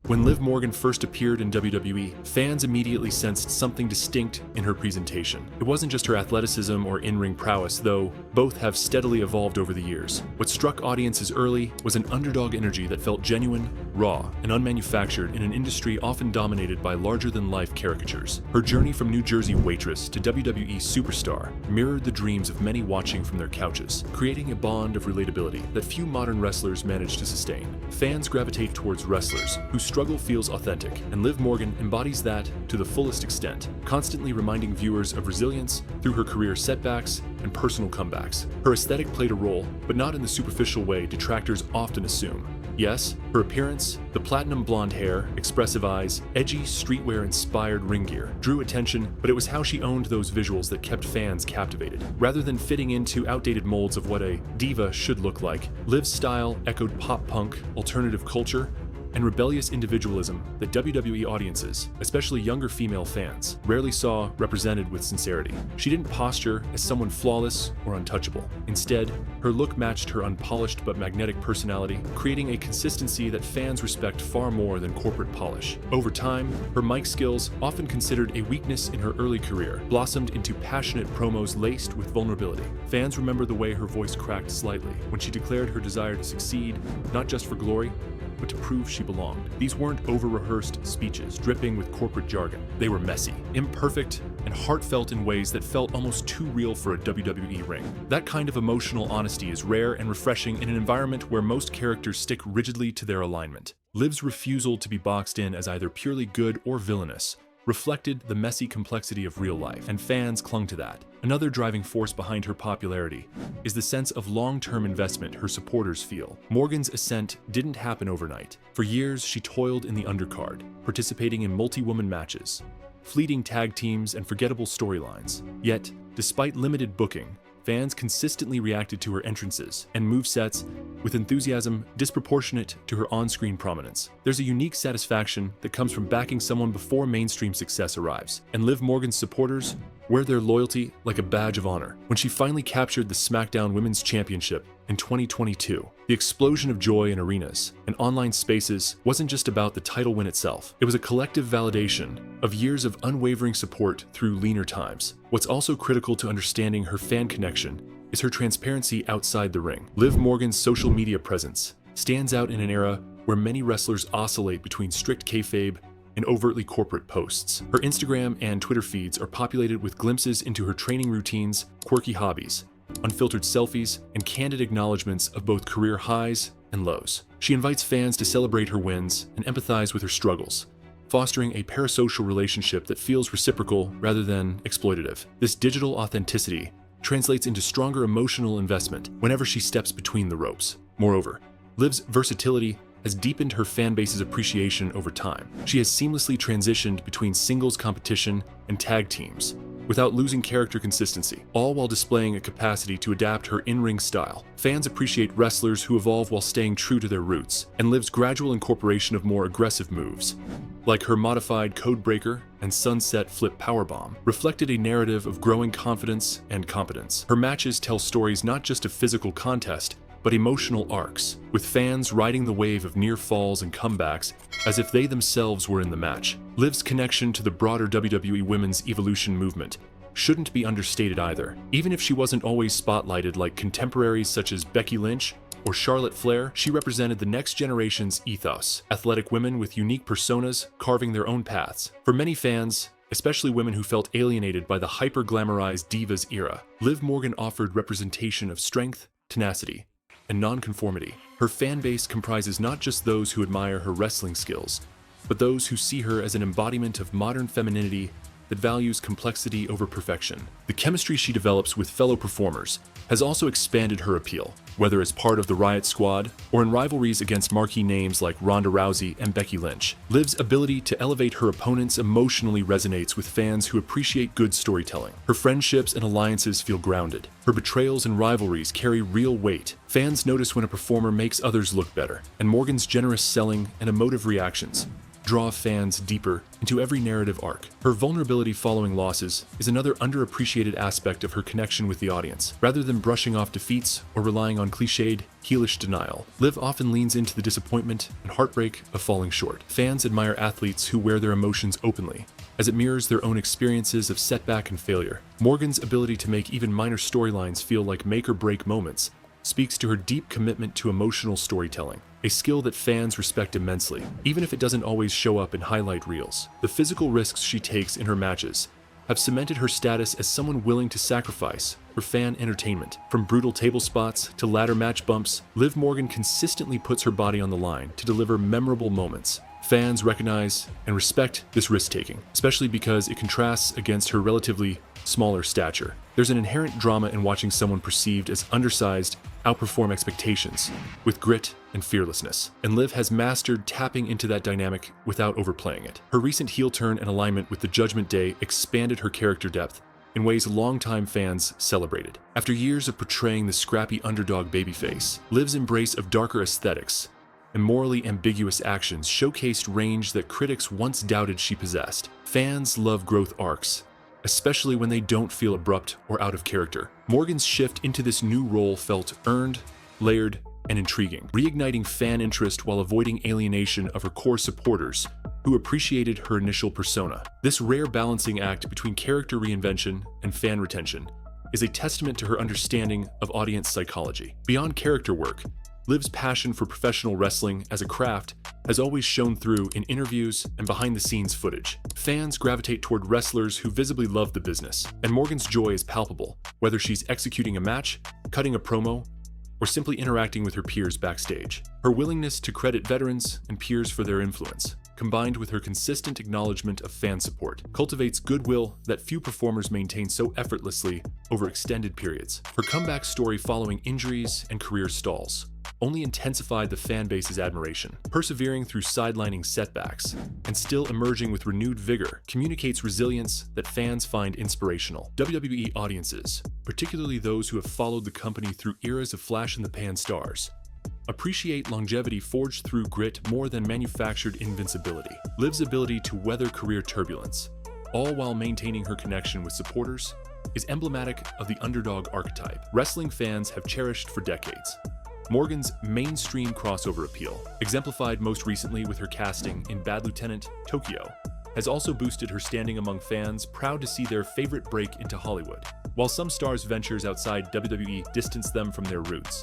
When Liv Morgan first appeared in WWE, fans immediately sensed something distinct in her presentation. It wasn't just her athleticism or in-ring prowess, though both have steadily evolved over the years. What struck audiences early was an underdog energy that felt genuine, raw, and unmanufactured in an industry often dominated by larger-than-life caricatures. Her journey from New Jersey waitress to WWE superstar mirrored the dreams of many watching from their couches, creating a bond of relatability that few modern wrestlers manage to sustain. Fans gravitate towards wrestlers whose struggle feels authentic, and Liv Morgan embodies that to the fullest extent, constantly reminding viewers of resilience through her career setbacks and personal comebacks. Her aesthetic played a role, but not in the superficial way detractors often assume. Yes, her appearance, the platinum blonde hair, expressive eyes, edgy streetwear-inspired ring gear drew attention, but it was how she owned those visuals that kept fans captivated. Rather than fitting into outdated molds of what a diva should look like, Liv's style echoed pop-punk, alternative culture, and rebellious individualism that WWE audiences, especially younger female fans, rarely saw represented with sincerity. She didn't posture as someone flawless or untouchable. Instead, her look matched her unpolished but magnetic personality, creating a consistency that fans respect far more than corporate polish. Over time, her mic skills, often considered a weakness in her early career, blossomed into passionate promos laced with vulnerability. Fans remember the way her voice cracked slightly when she declared her desire to succeed, not just for glory, but to prove she belonged. These weren't over-rehearsed speeches dripping with corporate jargon. They were messy, imperfect, and heartfelt in ways that felt almost too real for a WWE ring. That kind of emotional honesty is rare and refreshing in an environment where most characters stick rigidly to their alignment. Liv's refusal to be boxed in as either purely good or villainous reflected the messy complexity of real life, and fans clung to that. Another driving force behind her popularity is the sense of long-term investment her supporters feel. Morgan's ascent didn't happen overnight. For years, she toiled in the undercard, participating in multi-woman matches, fleeting tag teams, and forgettable storylines. Yet, despite limited booking, fans consistently reacted to her entrances and movesets with enthusiasm disproportionate to her on-screen prominence. There's a unique satisfaction that comes from backing someone before mainstream success arrives, and Liv Morgan's supporters wear their loyalty like a badge of honor. When she finally captured the SmackDown Women's Championship in 2022, the explosion of joy in arenas and online spaces wasn't just about the title win itself. It was a collective validation of years of unwavering support through leaner times. What's also critical to understanding her fan connection is her transparency outside the ring. Liv Morgan's social media presence stands out in an era where many wrestlers oscillate between strict kayfabe and overtly corporate posts. Her Instagram and Twitter feeds are populated with glimpses into her training routines, quirky hobbies, unfiltered selfies, and candid acknowledgments of both career highs and lows. She invites fans to celebrate her wins and empathize with her struggles, fostering a parasocial relationship that feels reciprocal rather than exploitative. This digital authenticity translates into stronger emotional investment whenever she steps between the ropes. Moreover, Liv's versatility has deepened her fanbase's appreciation over time. She has seamlessly transitioned between singles competition and tag teams without losing character consistency, all while displaying a capacity to adapt her in-ring style. Fans appreciate wrestlers who evolve while staying true to their roots, and Liv's gradual incorporation of more aggressive moves, like her modified Codebreaker and Sunset Flip Powerbomb, reflected a narrative of growing confidence and competence. Her matches tell stories not just of physical contest, but emotional arcs, with fans riding the wave of near falls and comebacks as if they themselves were in the match. Liv's connection to the broader WWE Women's Evolution movement shouldn't be understated either. Even if she wasn't always spotlighted like contemporaries such as Becky Lynch or Charlotte Flair, she represented the next generation's ethos, athletic women with unique personas carving their own paths. For many fans, especially women who felt alienated by the hyper-glamorized divas era, Liv Morgan offered representation of strength, tenacity, and nonconformity. Her fan base comprises not just those who admire her wrestling skills, but those who see her as an embodiment of modern femininity that values complexity over perfection. The chemistry she develops with fellow performers has also expanded her appeal, whether as part of the Riot Squad or in rivalries against marquee names like Ronda Rousey and Becky Lynch. Liv's ability to elevate her opponents emotionally resonates with fans who appreciate good storytelling. Her friendships and alliances feel grounded. Her betrayals and rivalries carry real weight. Fans notice when a performer makes others look better, and Morgan's generous selling and emotive reactions draw fans deeper into every narrative arc. Her vulnerability following losses is another underappreciated aspect of her connection with the audience. Rather than brushing off defeats or relying on cliched, heelish denial, Liv often leans into the disappointment and heartbreak of falling short. Fans admire athletes who wear their emotions openly, as it mirrors their own experiences of setback and failure. Morgan's ability to make even minor storylines feel like make-or-break moments speaks to her deep commitment to emotional storytelling, a skill that fans respect immensely, even if it doesn't always show up in highlight reels. The physical risks she takes in her matches have cemented her status as someone willing to sacrifice for fan entertainment. From brutal table spots to ladder match bumps, Liv Morgan consistently puts her body on the line to deliver memorable moments. Fans recognize and respect this risk-taking, especially because it contrasts against her relatively smaller stature. There's an inherent drama in watching someone perceived as undersized outperform expectations with grit and fearlessness, and Liv has mastered tapping into that dynamic without overplaying it. Her recent heel turn and alignment with the Judgment Day expanded her character depth in ways longtime fans celebrated. After years of portraying the scrappy underdog babyface, Liv's embrace of darker aesthetics and morally ambiguous actions showcased range that critics once doubted she possessed. Fans love growth arcs, especially when they don't feel abrupt or out of character. Morgan's shift into this new role felt earned, layered, and intriguing, reigniting fan interest while avoiding alienation of her core supporters who appreciated her initial persona. This rare balancing act between character reinvention and fan retention is a testament to her understanding of audience psychology. Beyond character work, Liv's passion for professional wrestling as a craft has always shown through in interviews and behind-the-scenes footage. Fans gravitate toward wrestlers who visibly love the business, and Morgan's joy is palpable, whether she's executing a match, cutting a promo, or simply interacting with her peers backstage. Her willingness to credit veterans and peers for their influence, combined with her consistent acknowledgement of fan support, cultivates goodwill that few performers maintain so effortlessly over extended periods. Her comeback story following injuries and career stalls only intensified the fan base's admiration. Persevering through sidelining setbacks and still emerging with renewed vigor communicates resilience that fans find inspirational. WWE audiences, particularly those who have followed the company through eras of flash-in-the-pan stars, appreciate longevity forged through grit more than manufactured invincibility. Liv's ability to weather career turbulence, all while maintaining her connection with supporters, is emblematic of the underdog archetype wrestling fans have cherished for decades. Morgan's mainstream crossover appeal, exemplified most recently with her casting in Bad Lieutenant Tokyo, has also boosted her standing among fans proud to see their favorite break into Hollywood. While some stars' ventures outside WWE distance them from their roots,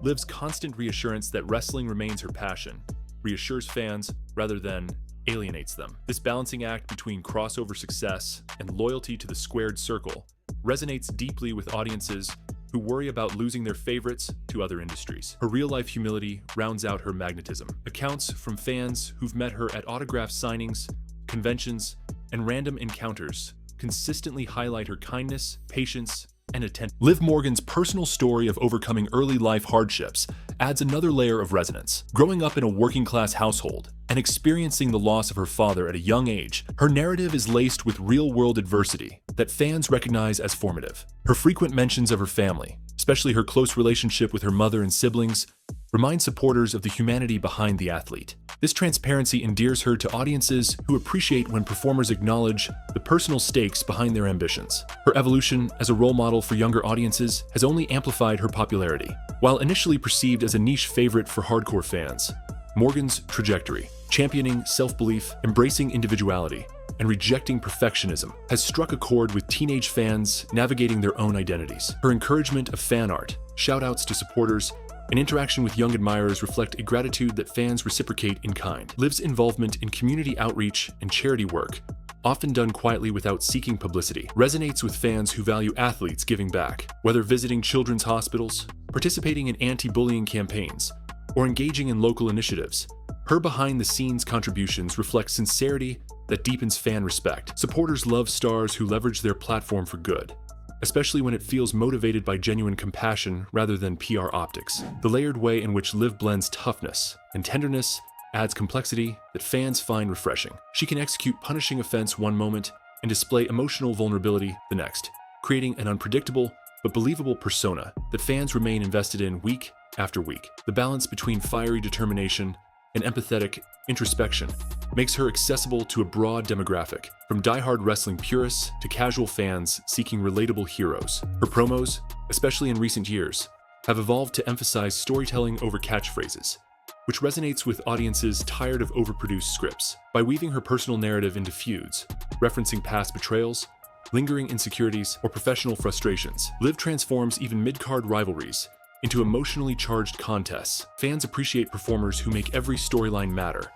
Liv's constant reassurance that wrestling remains her passion reassures fans rather than alienates them. This balancing act between crossover success and loyalty to the squared circle resonates deeply with audiences who worry about losing their favorites to other industries. Her real-life humility rounds out her magnetism. Accounts from fans who've met her at autograph signings, conventions, and random encounters consistently highlight her kindness, patience, and attention. Liv Morgan's personal story of overcoming early life hardships adds another layer of resonance. Growing up in a working-class household and experiencing the loss of her father at a young age, her narrative is laced with real-world adversity that fans recognize as formative. Her frequent mentions of her family, especially her close relationship with her mother and siblings, remind supporters of the humanity behind the athlete. This transparency endears her to audiences who appreciate when performers acknowledge the personal stakes behind their ambitions. Her evolution as a role model for younger audiences has only amplified her popularity. While initially perceived as a niche favorite for hardcore fans, Morgan's trajectory, championing self-belief, embracing individuality, and rejecting perfectionism, has struck a chord with teenage fans navigating their own identities. Her encouragement of fan art, shout-outs to supporters, and interaction with young admirers reflect a gratitude that fans reciprocate in kind. Liv's involvement in community outreach and charity work, often done quietly without seeking publicity, resonates with fans who value athletes giving back. Whether visiting children's hospitals, participating in anti-bullying campaigns, or engaging in local initiatives, her behind-the-scenes contributions reflect sincerity that deepens fan respect. Supporters love stars who leverage their platform for good, especially when it feels motivated by genuine compassion rather than PR optics. The layered way in which Liv blends toughness and tenderness adds complexity that fans find refreshing. She can execute punishing offense one moment and display emotional vulnerability the next, creating an unpredictable but believable persona that fans remain invested in week after week. The balance between fiery determination and empathetic introspection makes her accessible to a broad demographic, from die-hard wrestling purists to casual fans seeking relatable heroes. Her promos, especially in recent years, have evolved to emphasize storytelling over catchphrases, which resonates with audiences tired of overproduced scripts. By weaving her personal narrative into feuds, referencing past betrayals, lingering insecurities, or professional frustrations, Liv transforms even mid-card rivalries into emotionally charged contests. Fans appreciate performers who make every storyline matter,